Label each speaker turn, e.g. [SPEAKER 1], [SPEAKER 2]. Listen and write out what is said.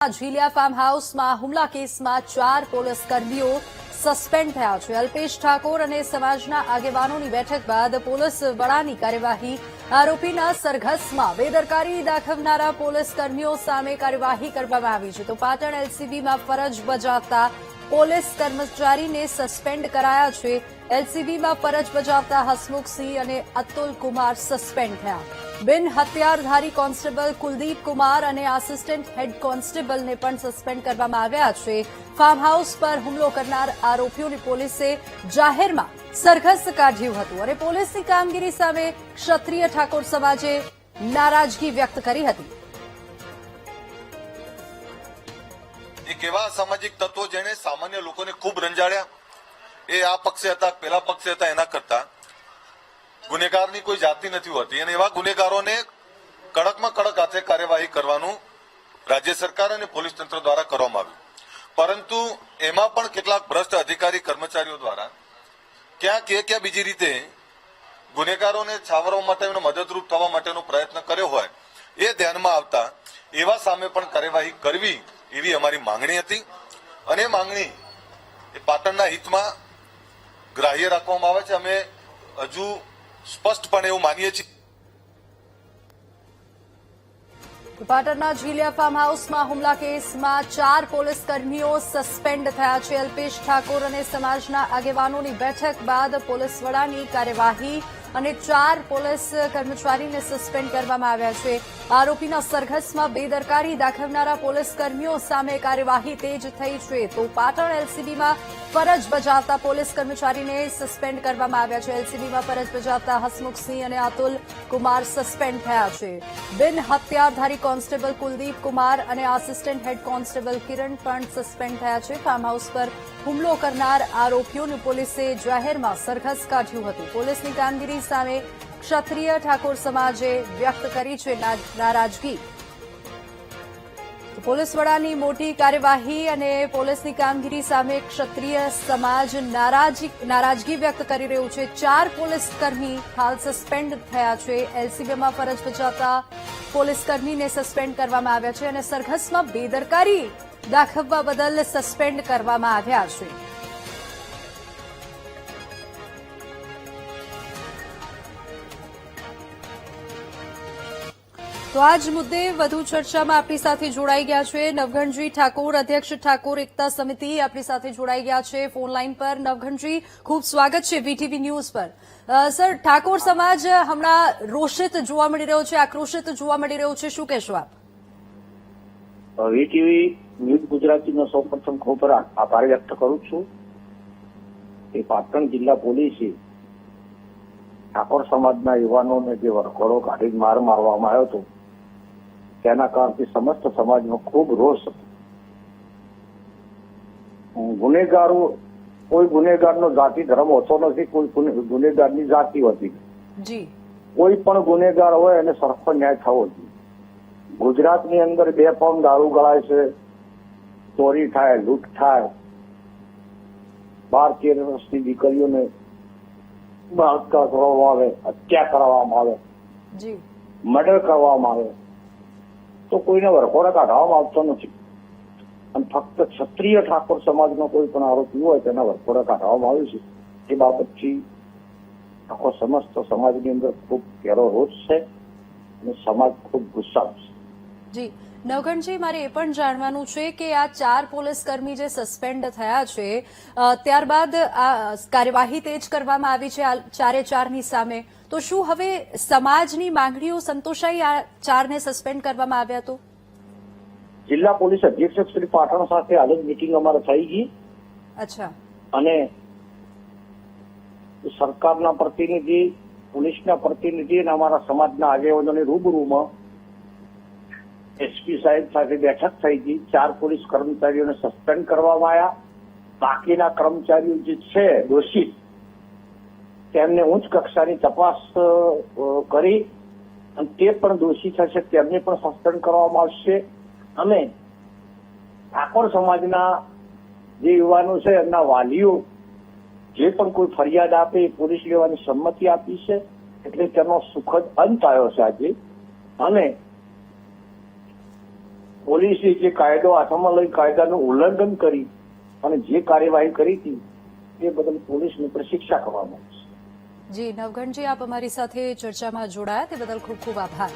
[SPEAKER 1] झीलिया farm हाउसમાં હુમલા કેસમાં 4 police કર્મીઓ સસ્પેન્ડ થયા છે। અલ્પેશ ઠાકોર અને સમાજના આગેવાનોની બેઠક બાદ પોલીસ વડાની કાર્યવાહી। આરોપીના સરઘસમાં બેદરકારી દાખવનારા પોલીસ કર્મીઓ સામે કાર્યવાહી કરવામાં આવી છે। તો પાટણ એલસીબીમાં ફરજ બજાવતા પોલીસ કર્મચારીને સસ્પેન્ડ કરાયા છે। એલસીબીમાં ફરજ બજાવતા હસમુખસિંહ અને અતુલ કુમાર સસ્પેન્ડ થયા। બિન હથિયારધારી કોન્સ્ટેબલ કુલદીપ કુમાર અને આસિસ્ટન્ટ હેડ કોન્સ્ટેબલને પણ સસ્પેન્ડ કરવામાં આવ્યા છે। ફાર્મ હાઉસ પર હુમલો કરનાર આરોપીઓની પોલીસે જાહેરમાં સરઘસ કાઢ્યું હતું અને પોલીસની કામગીરી સામે ક્ષત્રિય ઠાકોર સમાજે નારાજગી વ્યક્ત કરી હતી।
[SPEAKER 2] એક એવા સામાજિક તત્વો જેને સામાન્ય લોકોને ખૂબ રંજાડ્યા, એ આ પક્ષે હતા, પેલા પક્ષે હતા, એના કરતા ગુનેગારની કોઈ જાતિ નથી હોતી અને એવા ગુનેગારોને કડકમાં કડક હાથે કાર્યવાહી કરવાનું રાજ્ય સરકાર અને પોલીસ તંત્ર દ્વારા કરવામાં આવ્યું। પરંતુ એમાં પણ કેટલાક ભ્રષ્ટ અધિકારી કર્મચારીઓ દ્વારા ક્યાં બીજી રીતે ગુનેગારોને છાવરવા માટે મદદરૂપ થવા માટેનો પ્રયત્ન કર્યો હોય એ ધ્યાનમાં આવતા એવા સામે પણ કાર્યવાહી કરવી એવી અમારી માંગણી હતી અને એ માંગણી એ પાટણના હિતમાં ગ્રાહ્ય રાખવામાં આવે છે। અમે હજુ સ્પષ્ટપણે એવું માનીએ છીએ।
[SPEAKER 1] પાટણના ઝીલિયા ફાર્મ હાઉસમાં હુમલા કેસમાં 4 પોલીસ કર્મીઓ સસ્પેન્ડ થયા છે। અલ્પેશ ઠાકોર અને સમાજના આગેવાનોની બેઠક બાદ પોલીસ વડાની કાર્યવાહી અને 4 પોલીસ કર્મચારીને સસ્પેન્ડ કરવામાં આવ્યા છે। આરોપીના સરઘસમાં બેદરકારી દાખવનારા પોલીસ કર્મીઓ સામે કાર્યવાહી તેજ થઈ છે। તો પાટણ એલસીબીમાં ફરજ બજાવતા પોલીસ કર્મચારીને સસ્પેન્ડ કરવામાં આવ્યા છે। એલસીબીમાં ફરજ બજાવતા હસમુખસિંહ અને અતુલ કુમાર સસ્પેન્ડ થયા છે। બિન હથિયારધારી કોન્સ્ટેબલ કુલદીપ કુમાર અને આસિસ્ટન્ટ હેડ કોન્સ્ટેબલ કિરણ પણ સસ્પેન્ડ થયા છે। ફાર્મ હાઉસ પર હુમલો કરનાર આરોપીઓની પોલીસે જાહેરમાં સરઘસ કાઢ્યું હતું। પોલીસની કામગીરી સામે ક્ષત્રિય ઠાકોર સમાજે વ્યક્ત કરી છે નારાજગી। પોલીસ વડાની મોટી કાર્યવાહી અને પોલીસની કામગીરી સામે ક્ષત્રિય સમાજ નારાજગી વ્યક્ત કરી રહ્યું છે। 4 પોલીસ કર્મી હાલ સસ્પેન્ડ થયા છે। એલસીબીમાં ફરજ બજાવતા પોલીસ કર્મીને સસ્પેન્ડ કરવામાં આવ્યા છે અને સરઘસમાં બેદરકારી દાખવવા બદલ સસ્પેન્ડ કરવામાં આવ્યા છે। તો આજ મુદ્દે વધુ ચર્ચામાં આપણી સાથે જોડાઈ ગયા છે નવઘણજી ઠાકોર, અધ્યક્ષ ઠાકોર એકતા સમિતિ આપણી સાથે જોડાઈ ગયા છે ફોન લાઈન પર। નવઘણજી, ખૂબ સ્વાગત છે વીટીવી ન્યૂઝ પર। સર, ઠાકોર સમાજ હમણાં રોષિત જોવા મળી રહ્યો છે, આક્રોશિત જોવા મળી રહ્યો છે, શું કહેશો આપ?
[SPEAKER 3] વીટીવી ન્યૂઝ ગુજરાતીનો સૌપ્રથમ ખૂબ આભાર વ્યક્ત કરું છું કે પાટણ જિલ્લા પોલીસે ઠાકોર સમાજના યુવાનોને જે વરઘોડો કાઢી માર મારવામાં આવ્યો હતો તેના કારણથી સમસ્ત સમાજનો ખૂબ રોષ હતો। ગુનેગારો, કોઈ ગુનેગારનો જાતિ ધર્મ હોતો નથી, કોઈ ગુનેગારની જાતિ હોતી નથી। કોઈ પણ ગુનેગાર હોય એને સરખો ન્યાય થવો જોઈએ। ગુજરાતની અંદર 2 પાઉન્ડ દારૂ ગળાય છે, ચોરી થાય, લૂંટ થાય, 12-13 વર્ષની દીકરીઓને બળાત્કાર કરવામાં આવે, હત્યા કરવામાં આવે, મર્ડર કરવામાં આવે, તો કોઈને વરઘોડા કાઢવામાં આવતો નથી અને ફક્ત ક્ષત્રિય ઠાકોર સમાજનો કોઈ પણ આરોપી હોય તેના વરઘોડા કાઢવામાં આવે છે। એ બાબતથી આખો સમસ્ત સમાજની અંદર ખૂબ ઘેરો રોષ છે અને સમાજ ખૂબ ગુસ્સામાં છે।
[SPEAKER 1] જી નવઘણજી, મારે એ પણ જાણવાનું છે કે આ 4 પોલીસ કર્મી જે સસ્પેન્ડ થયા છે ત્યારબાદ આ કાર્યવાહી તેજ કરવામાં આવી છે 4-4ની સામે, તો શું હવે સમાજની માંગણીઓ સંતોષાઈ આ 4ને સસ્પેન્ડ કરવામાં આવ્યા? તો
[SPEAKER 3] જિલ્લા પોલીસ અધિક્ષક શ્રી પાટણ સાથે હાલ જ મીટિંગ અમારે થઈ ગઈ।
[SPEAKER 1] અચ્છા।
[SPEAKER 3] અને સરકારના પ્રતિનિધિ, પોલીસના પ્રતિનિધિ અને અમારા સમાજના આગેવાનોની રૂબરૂમાં એસપી સાહેબ સાથે બેઠક થઈ ગઈ। 4 પોલીસ કર્મચારીઓને સસ્પેન્ડ કરવામાં આવ્યા। બાકીના કર્મચારીઓ જે છે દોષિત, તેમને ઉચ્ચ કક્ષાની તપાસ કરી અને તે પણ દોષી થશે તેમને પણ સસ્પેન્ડ કરવામાં આવશે। અને ઠાકોર સમાજના જે યુવાનો છે એમના વાલીઓ જે પણ કોઈ ફરિયાદ આપે એ પોલીસ લેવાની સંમતિ આપી છે, એટલે તેનો સુખદ અંત આવ્યો છે આજે। અને પોલીસે જે કાયદો હાથમાં લઈ કાયદાનું ઉલ્લંઘન કરી અને જે કાર્યવાહી કરી હતી એ બદલ પોલીસને પર શિક્ષા કરવામાં આવશે.
[SPEAKER 1] જી નવઘણજી, આપ અમારી સાથે ચર્ચામાં જોડાયા તે બદલ ખૂબ ખૂબ આભાર.